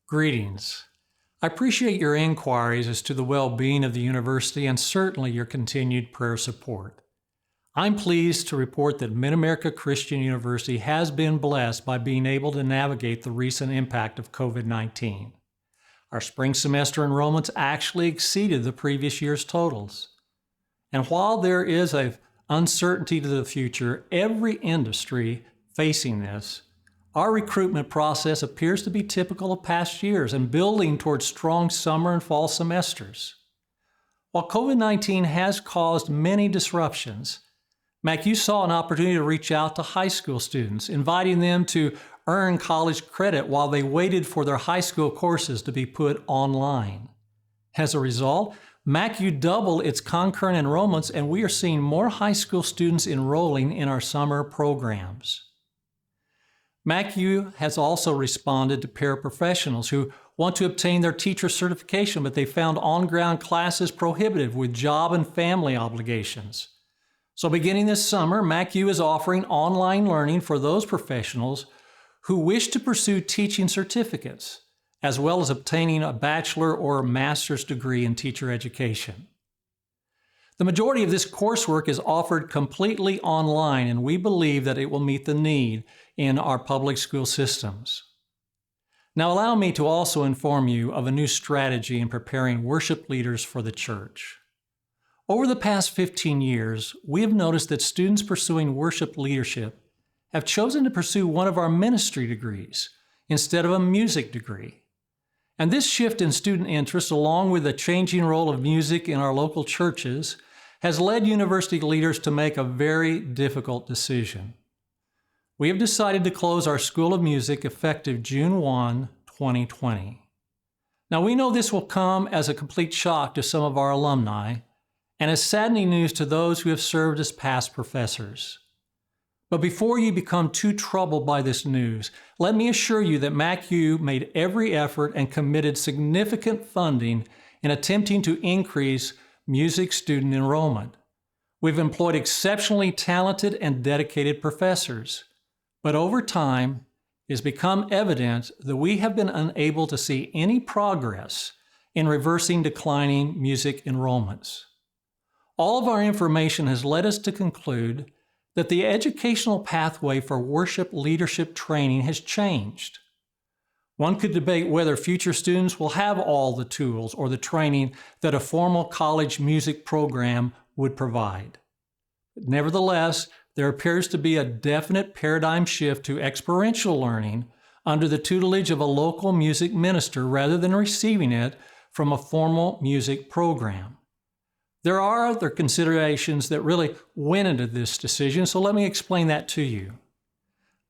Greetings. I appreciate your inquiries as to the well-being of the university and certainly your continued prayer support. I'm pleased to report that Mid-America Christian University has been blessed by being able to navigate the recent impact of COVID-19. Our spring semester enrollments actually exceeded the previous year's totals. And while there is an uncertainty to the future, every industry facing this, our recruitment process appears to be typical of past years and building towards strong summer and fall semesters. While COVID-19 has caused many disruptions, MACU saw an opportunity to reach out to high school students, inviting them to earn college credit while they waited for their high school courses to be put online. As a result, MACU doubled its concurrent enrollments, and we are seeing more high school students enrolling in our summer programs. MACU has also responded to paraprofessionals who want to obtain their teacher certification, but they found on-ground classes prohibitive with job and family obligations. So beginning this summer, MACU is offering online learning for those professionals who wish to pursue teaching certificates, as well as obtaining a bachelor or master's degree in teacher education. The majority of this coursework is offered completely online, and we believe that it will meet the need in our public school systems. Now allow me to also inform you of a new strategy in preparing worship leaders for the church. Over the past 15 years, we have noticed that students pursuing worship leadership have chosen to pursue one of our ministry degrees instead of a music degree. And this shift in student interest, along with the changing role of music in our local churches, has led university leaders to make a very difficult decision. We have decided to close our School of Music effective June 1, 2020. Now we know this will come as a complete shock to some of our alumni and as saddening news to those who have served as past professors. But before you become too troubled by this news, let me assure you that MACU made every effort and committed significant funding in attempting to increase music student enrollment. We've employed exceptionally talented and dedicated professors, but over time, it has become evident that we have been unable to see any progress in reversing declining music enrollments. All of our information has led us to conclude that the educational pathway for worship leadership training has changed. One could debate whether future students will have all the tools or the training that a formal college music program would provide. Nevertheless, there appears to be a definite paradigm shift to experiential learning under the tutelage of a local music minister rather than receiving it from a formal music program. There are other considerations that really went into this decision, so let me explain that to you.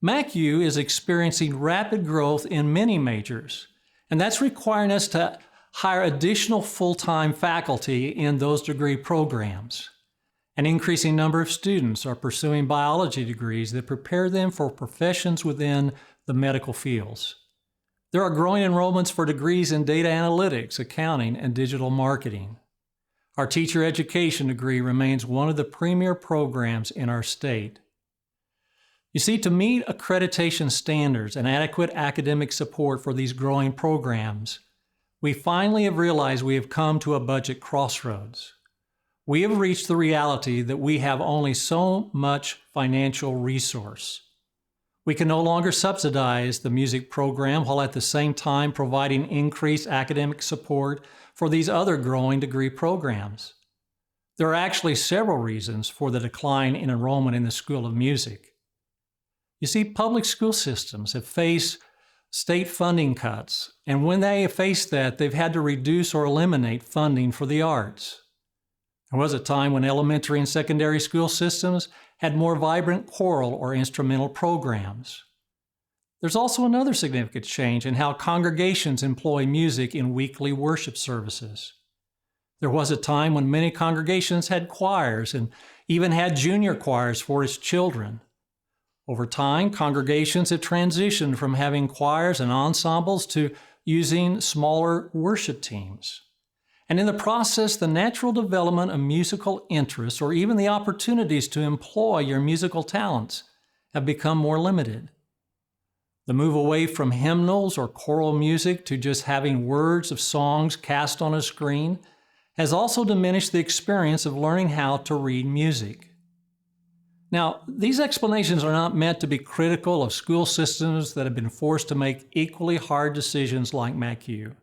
MACU is experiencing rapid growth in many majors, and that's requiring us to hire additional full-time faculty in those degree programs. An increasing number of students are pursuing biology degrees that prepare them for professions within the medical fields. There are growing enrollments for degrees in data analytics, accounting, and digital marketing. Our teacher education degree remains one of the premier programs in our state. You see, to meet accreditation standards and adequate academic support for these growing programs, we finally have realized we have come to a budget crossroads. We have reached the reality that we have only so much financial resource. We can no longer subsidize the music program while at the same time providing increased academic support for these other growing degree programs. There are actually several reasons for the decline in enrollment in the School of Music. You see, public school systems have faced state funding cuts, and when they have faced that, they've had to reduce or eliminate funding for the arts. There was a time when elementary and secondary school systems had more vibrant choral or instrumental programs. There's also another significant change in how congregations employ music in weekly worship services. There was a time when many congregations had choirs and even had junior choirs for its children. Over time, congregations have transitioned from having choirs and ensembles to using smaller worship teams. And in the process, the natural development of musical interests or even the opportunities to employ your musical talents have become more limited. The move away from hymnals or choral music to just having words of songs cast on a screen has also diminished the experience of learning how to read music. Now, these explanations are not meant to be critical of school systems that have been forced to make equally hard decisions like MACU.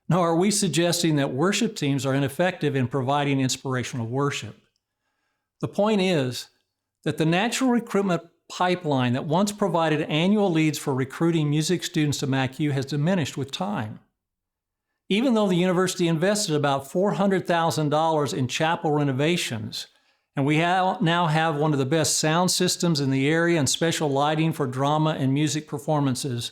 Nor are we suggesting that worship teams are ineffective in providing inspirational worship. The point is that the natural recruitment pipeline that once provided annual leads for recruiting music students to MACU has diminished with time. Even though the university invested about $400,000 in chapel renovations, and we now have one of the best sound systems in the area and special lighting for drama and music performances,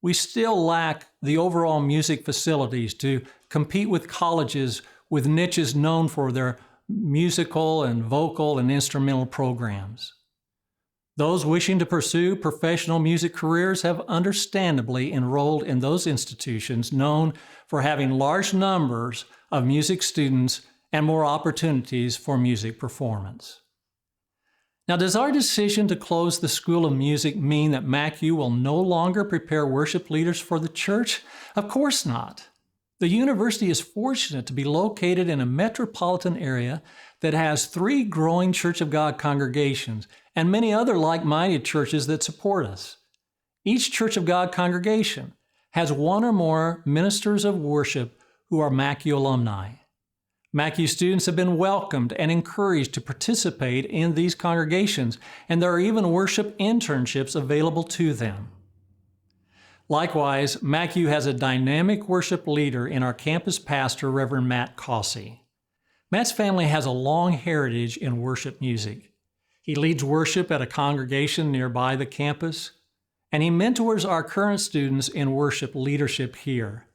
we still lack the overall music facilities to compete with colleges with niches known for their musical and vocal and instrumental programs. Those wishing to pursue professional music careers have understandably enrolled in those institutions known for having large numbers of music students and more opportunities for music performance. Now, does our decision to close the School of Music mean that MACU will no longer prepare worship leaders for the church? Of course not. The university is fortunate to be located in a metropolitan area that has 3 growing Church of God congregations and many other like-minded churches that support us. Each Church of God congregation has 1 or more ministers of worship who are MACU alumni. MACU students have been welcomed and encouraged to participate in these congregations, and there are even worship internships available to them. Likewise, MACU has a dynamic worship leader in our campus pastor, Reverend Matt Cossey. Matt's family has a long heritage in worship music. He leads worship at a congregation nearby the campus, and he mentors our current students in worship leadership here.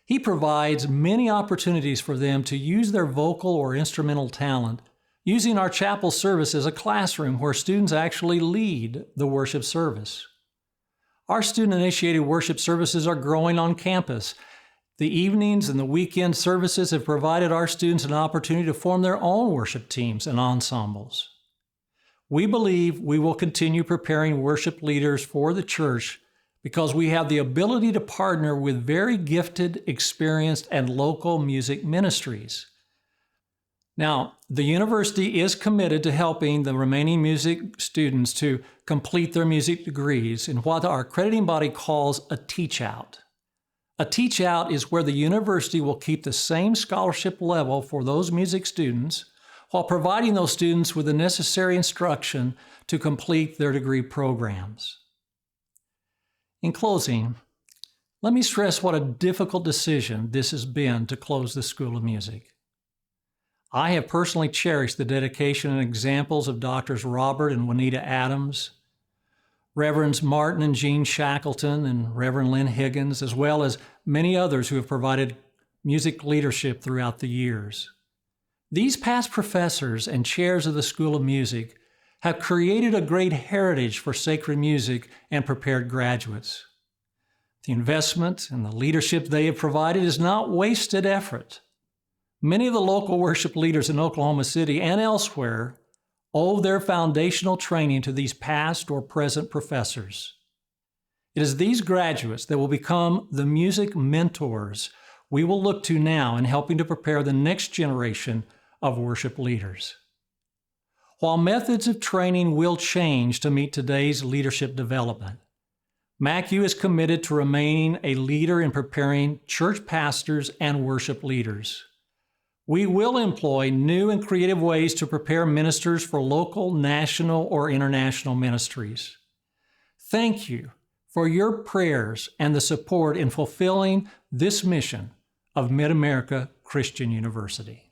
He provides many opportunities for them to use their vocal or instrumental talent, using our chapel service as a classroom where students actually lead the worship service. Our student-initiated worship services are growing on campus. The evenings and the weekend services have provided our students an opportunity to form their own worship teams and ensembles. We believe we will continue preparing worship leaders for the church because we have the ability to partner with very gifted, experienced, and local music ministries. Now, the university is committed to helping the remaining music students to complete their music degrees in what our accrediting body calls a teach-out. A teach-out is where the university will keep the same scholarship level for those music students while providing those students with the necessary instruction to complete their degree programs. In closing, let me stress what a difficult decision this has been to close the School of Music. I have personally cherished the dedication and examples of Drs. Robert and Juanita Adams, Reverends Martin and Jean Shackleton, and Reverend Lynn Higgins, as well as many others who have provided music leadership throughout the years. These past professors and chairs of the School of Music have created a great heritage for sacred music and prepared graduates. The investment and the leadership they have provided is not wasted effort. Many of the local worship leaders in Oklahoma City and elsewhere owe their foundational training to these past or present professors. It is these graduates that will become the music mentors we will look to now in helping to prepare the next generation of worship leaders. While methods of training will change to meet today's leadership development, MACU is committed to remaining a leader in preparing church pastors and worship leaders. We will employ new and creative ways to prepare ministers for local, national, or international ministries. Thank you for your prayers and the support in fulfilling this mission of Mid-America Christian University.